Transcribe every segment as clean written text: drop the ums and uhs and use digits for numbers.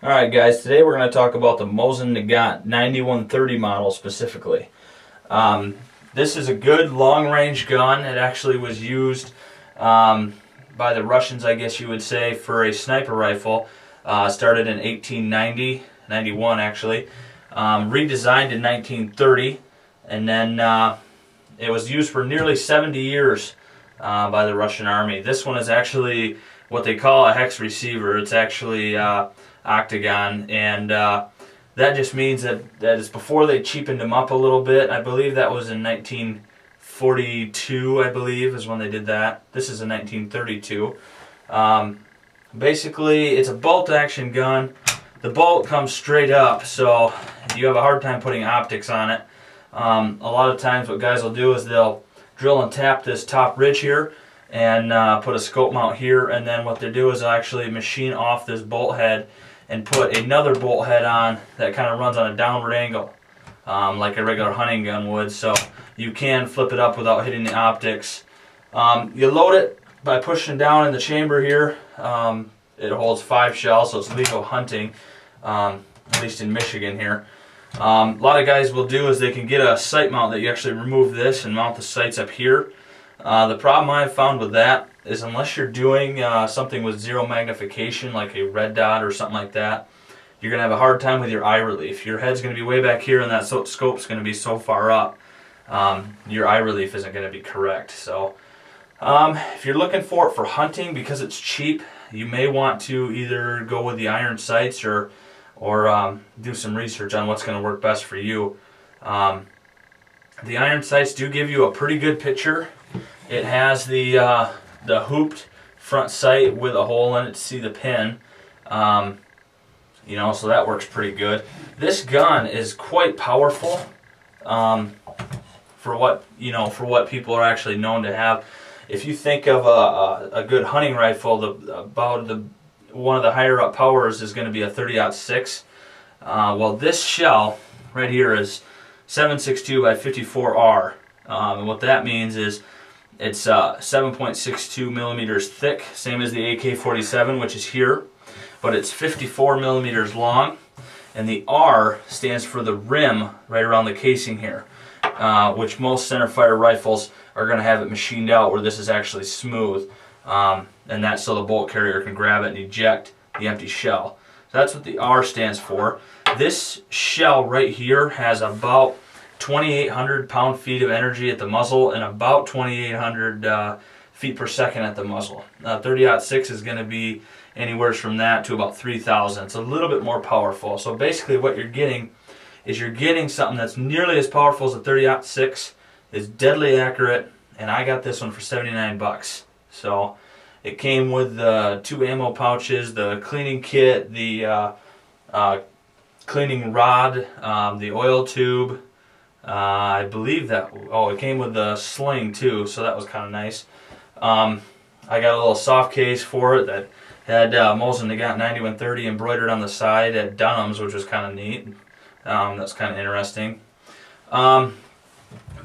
Alright guys, today we're going to talk about the Mosin Nagant 9130 model specifically. This is a good long-range gun. It actually was used by the Russians, I guess you would say, for a sniper rifle. Started in 1890, 91 actually. Redesigned in 1930, and then it was used for nearly 70 years by the Russian Army. This one is actually what they call a hex receiver. It's actually octagon, and that just means that it's before they cheapened them up a little bit. I believe that was in 1942, I believe, is when they did that. This is in 1932. Basically, it's a bolt action gun. The bolt comes straight up, so you have a hard time putting optics on it. A lot of times what guys will do is they'll drill and tap this top ridge here and put a scope mount here, and then what they do is they'll actually machine off this bolt head and put another bolt head on that kind of runs on a downward angle, like a regular hunting gun would, so you can flip it up without hitting the optics. You load it by pushing down in the chamber here. It holds 5 shells, so it's legal hunting, at least in Michigan here. A lot of guys will do is they can get a sight mount that you actually remove this and mount the sights up here. The problem I've found with that is unless you're doing something with zero magnification, like a red dot or something like that, you're going to have a hard time with your eye relief. Your head's going to be way back here and that scope's going to be so far up, your eye relief isn't going to be correct. So if you're looking for it for hunting, because it's cheap, you may want to either go with the iron sights or do some research on what's going to work best for you. The iron sights do give you a pretty good picture. It has the hooped front sight with a hole in it to see the pin, you know, so that works pretty good. This gun is quite powerful for what people are actually known to have. If you think of a good hunting rifle, one of the higher up powers is going to be a 30-06. Well, this shell right here is 7.62 by 54R, and what that means is it's 7.62 millimeters thick, same as the AK-47, which is here, but it's 54 millimeters long, and the R stands for the rim right around the casing here, which most centerfire rifles are going to have it machined out where this is actually smooth, and that's so the bolt carrier can grab it and eject the empty shell. So that's what the R stands for. This shell right here has about 2,800 pound-feet of energy at the muzzle and about 2,800 feet per second at the muzzle. 30-06 is going to be anywhere from that to about 3,000. It's a little bit more powerful. So basically what you're getting is something that's nearly as powerful as a 30-06, is deadly accurate, and I got this one for 79 bucks. So it came with 2 ammo pouches, the cleaning kit, the cleaning rod, the oil tube. I believe that, it came with the sling too, so that was kind of nice. I got a little soft case for it that had Mosin Nagant 9130 embroidered on the side at Dunham's, which was kind of neat. That's kind of interesting.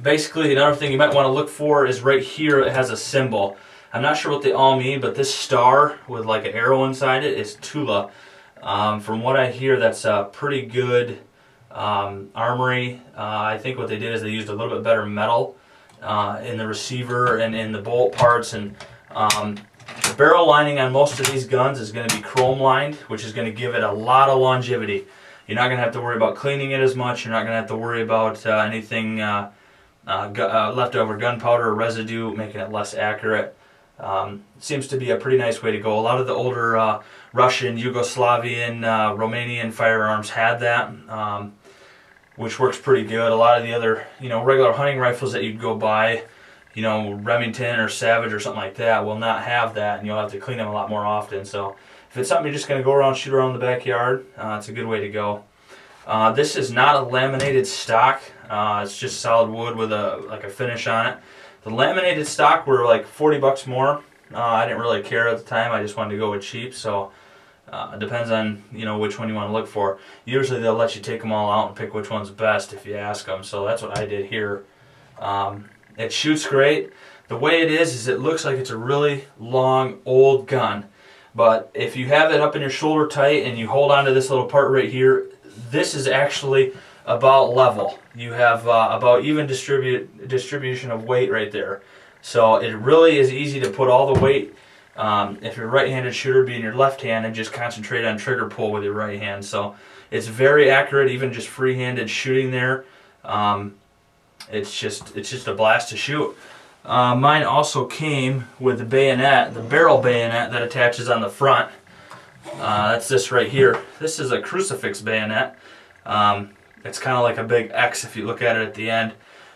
Basically, another thing you might want to look for is right here it has a symbol. I'm not sure what they all mean, but this star with like an arrow inside it is Tula. From what I hear, that's a pretty good armory. I think what they did is they used a little bit better metal in the receiver and in the bolt parts, and the barrel lining on most of these guns is going to be chrome lined, which is going to give it a lot of longevity. You're not going to have to worry about cleaning it as much. You're not going to have to worry about anything leftover gunpowder or residue making it less accurate. Seems to be a pretty nice way to go. A lot of the older Russian, Yugoslavian, Romanian firearms had that, which works pretty good. A lot of the other, regular hunting rifles that you'd go buy, Remington or Savage or something like that, will not have that, and you'll have to clean them a lot more often. So if it's something you're just going to go around, shoot around the backyard, it's a good way to go. This is not a laminated stock. It's just solid wood with a finish on it. The laminated stock were like 40 bucks more. I didn't really care at the time. I just wanted to go with cheap. So it depends on which one you want to look for. Usually they'll let you take them all out and pick which one's best if you ask them. So that's what I did here. It shoots great. The way it is it looks like it's a really long old gun. But if you have it up in your shoulder tight and you hold on to this little part right here, this is actually about level. You have about even distribution of weight right there. So it really is easy to put all the weight, if you're a right-handed shooter, be in your left hand and just concentrate on trigger pull with your right hand. So it's very accurate, even just free-handed shooting there. It's just a blast to shoot. Mine also came with the bayonet, the barrel bayonet that attaches on the front. That's this right here. This is a crucifix bayonet. It's kind of like a big X if you look at it at the end.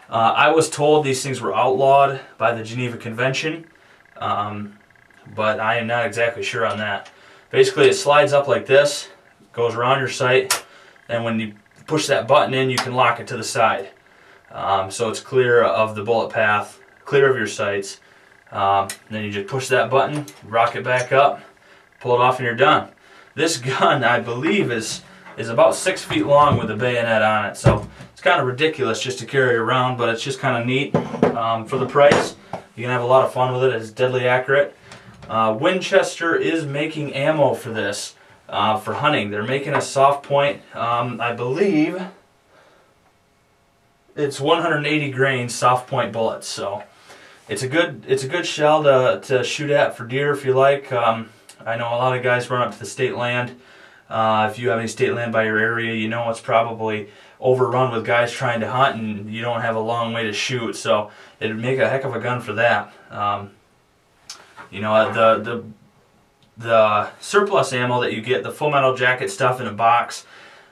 I was told these things were outlawed by the Geneva Convention, but I am not exactly sure on that. Basically, it slides up like this, goes around your sight, and when you push that button in, you can lock it to the side. So it's clear of the bullet path, clear of your sights. Then you just push that button, rock it back up, pull it off, and you're done. This gun, I believe, is about 6 feet long with a bayonet on it, so it's kind of ridiculous just to carry it around, but it's just kind of neat. For the price, you can have a lot of fun with it. It's deadly accurate. Winchester is making ammo for this, for hunting. They're making a soft point. I believe it's 180 grain soft point bullets, so it's a good shell to shoot at for deer if you like. I know a lot of guys run up to the state land. If you have any state land by your area, you know it's probably overrun with guys trying to hunt, and you don't have a long way to shoot, so it'd make a heck of a gun for that. You know, the surplus ammo that you get, the full metal jacket stuff in a box,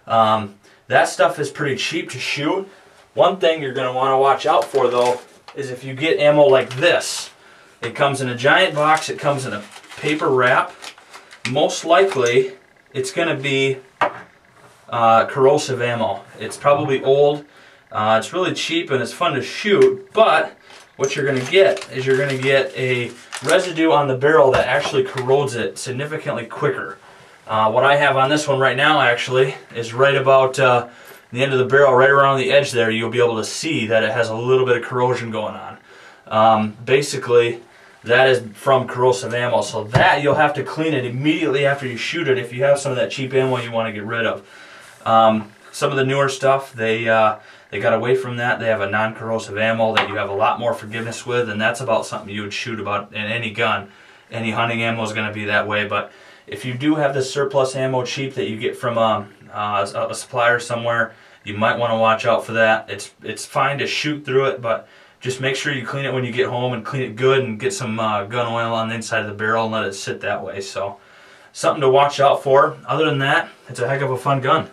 that stuff is pretty cheap to shoot. One thing you're going to want to watch out for, though, is if you get ammo like this. It comes in a giant box, it comes in a paper wrap. Most likely, it's going to be corrosive ammo. It's probably old. It's really cheap and it's fun to shoot, but what you're going to get is you're going to get a residue on the barrel that actually corrodes it significantly quicker. What I have on this one right now actually is right about the end of the barrel, right around the edge there. You'll be able to see that it has a little bit of corrosion going on. Basically, that is from corrosive ammo, so that you'll have to clean it immediately after you shoot it if you have some of that cheap ammo you want to get rid of. Some of the newer stuff, they got away from that. They have a non-corrosive ammo that you have a lot more forgiveness with, and that's about something you would shoot about in any gun. Any hunting ammo is going to be that way, but if you do have this surplus ammo cheap that you get from a supplier somewhere, you might want to watch out for that. It's fine to shoot through it, but just make sure you clean it when you get home and clean it good and get some gun oil on the inside of the barrel and let it sit that way. So something to watch out for. Other than that, it's a heck of a fun gun.